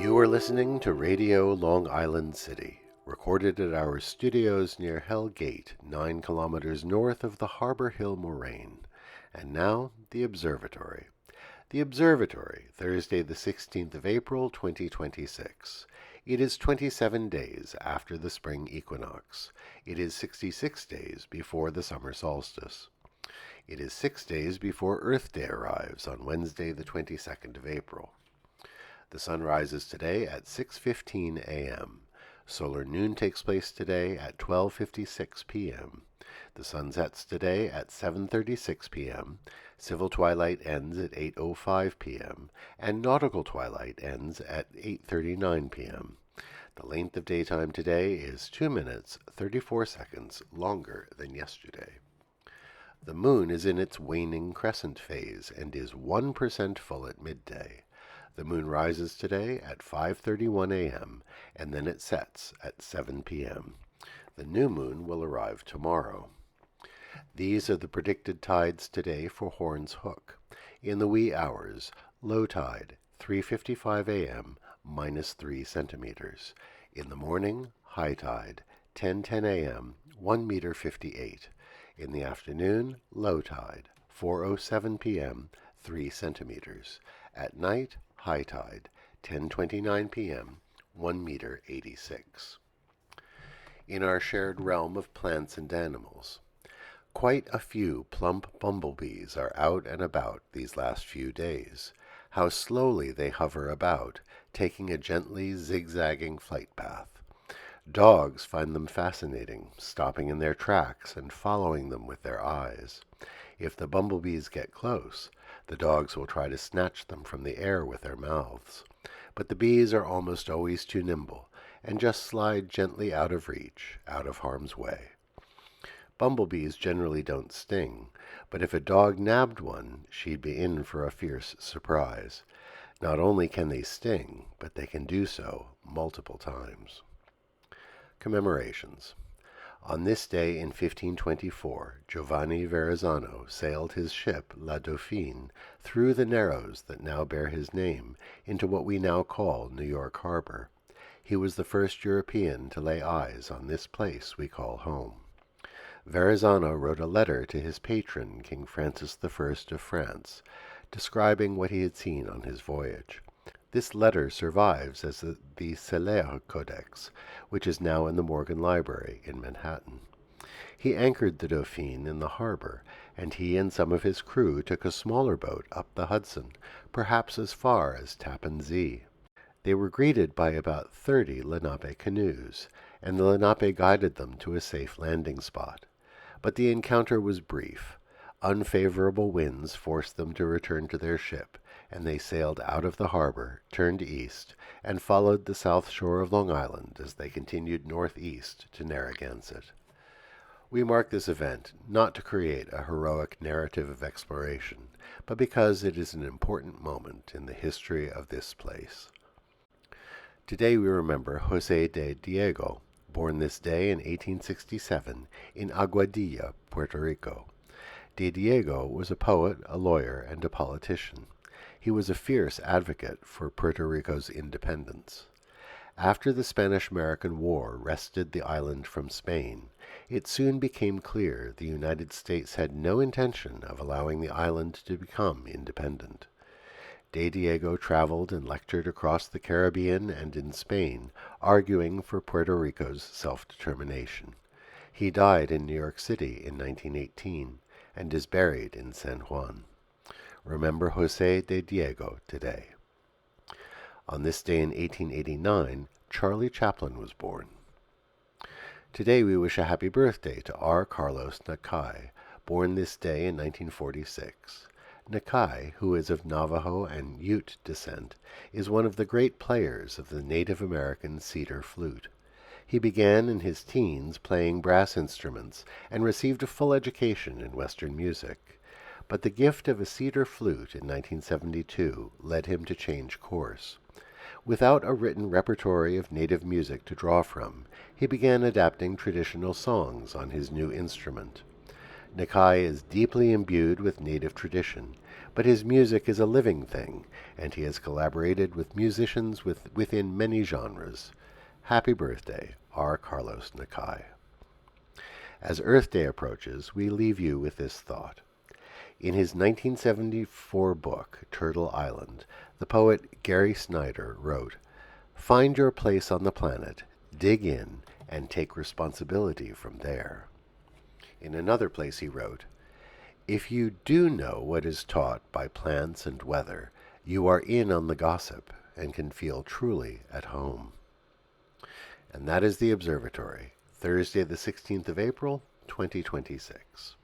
You are listening to Radio Long Island City, recorded at our studios near Hell Gate, 9 kilometers north of the Harbor Hill Moraine. And now, the Observatory. The Observatory, Thursday the 16th of April, 2026. It is 27 days after the spring equinox. It is 66 days before the summer solstice. It is 6 days before Earth Day arrives on Wednesday the 22nd of April. The sun rises today at 6:15 a.m. Solar noon takes place today at 12:56 p.m. The sun sets today at 7:36 p.m. Civil twilight ends at 8:05 p.m. and nautical twilight ends at 8:39 p.m. The length of daytime today is 2 minutes, 34 seconds longer than yesterday. The moon is in its waning crescent phase and is 1% full at midday. The moon rises today at 5:31 a.m., and then it sets at 7 p.m. The new moon will arrive tomorrow. These are the predicted tides today for Horn's Hook. In the wee hours, low tide, 3:55 a.m., -3 centimeters. In the morning, high tide, 10:10 a.m., 1 meter 58. In the afternoon, low tide, 4:07 p.m., 3 centimeters. At night, high tide, 10:29 p.m., 1 meter 86. In our shared realm of plants and animals, quite a few plump bumblebees are out and about these last few days. How slowly they hover about, taking a gently zigzagging flight path. Dogs find them fascinating, stopping in their tracks and following them with their eyes. If the bumblebees get close, the dogs will try to snatch them from the air with their mouths. But the bees are almost always too nimble and just slide gently out of reach, out of harm's way. Bumblebees generally don't sting, but if a dog nabbed one, she'd be in for a fierce surprise. Not only can they sting, but they can do so multiple times. Commemorations. On this day in 1524, Giovanni Verrazzano sailed his ship La Dauphine through the narrows that now bear his name into what we now call New York Harbor. He was the first European to lay eyes on this place we call home. Verrazzano wrote a letter to his patron, King Francis I of France, describing what he had seen on his voyage. This letter survives as the Celer Codex, which is now in the Morgan Library in Manhattan. He anchored the Dauphine in the harbor, and he and some of his crew took a smaller boat up the Hudson, perhaps as far as Tappan Zee. They were greeted by about 30 Lenape canoes, and the Lenape guided them to a safe landing spot. But the encounter was brief. Unfavorable winds forced them to return to their ship, and they sailed out of the harbor, turned east, and followed the south shore of Long Island as they continued northeast to Narragansett. We mark this event not to create a heroic narrative of exploration, but because it is an important moment in the history of this place. Today we remember José de Diego, born this day in 1867 in Aguadilla, Puerto Rico. De Diego was a poet, a lawyer, and a politician. He was a fierce advocate for Puerto Rico's independence. After the Spanish-American War wrested the island from Spain, it soon became clear the United States had no intention of allowing the island to become independent. De Diego traveled and lectured across the Caribbean and in Spain, arguing for Puerto Rico's self-determination. He died in New York City in 1918 and is buried in San Juan. Remember José de Diego today. On this day in 1889, Charlie Chaplin was born. Today we wish a happy birthday to R. Carlos Nakai, born this day in 1946. Nakai, who is of Navajo and Ute descent, is one of the great players of the Native American cedar flute. He began in his teens playing brass instruments and received a full education in Western music. But the gift of a cedar flute in 1972 led him to change course. Without a written repertory of native music to draw from, he began adapting traditional songs on his new instrument. Nakai is deeply imbued with native tradition, but his music is a living thing, and he has collaborated with musicians within many genres. Happy birthday, R. Carlos Nakai. As Earth Day approaches, we leave you with this thought. In his 1974 book, Turtle Island, the poet Gary Snyder wrote, "Find your place on the planet, dig in, and take responsibility from there." In another place he wrote, "If you do know what is taught by plants and weather, you are in on the gossip and can feel truly at home." And that is the Observatory, Thursday the 16th of April, 2026.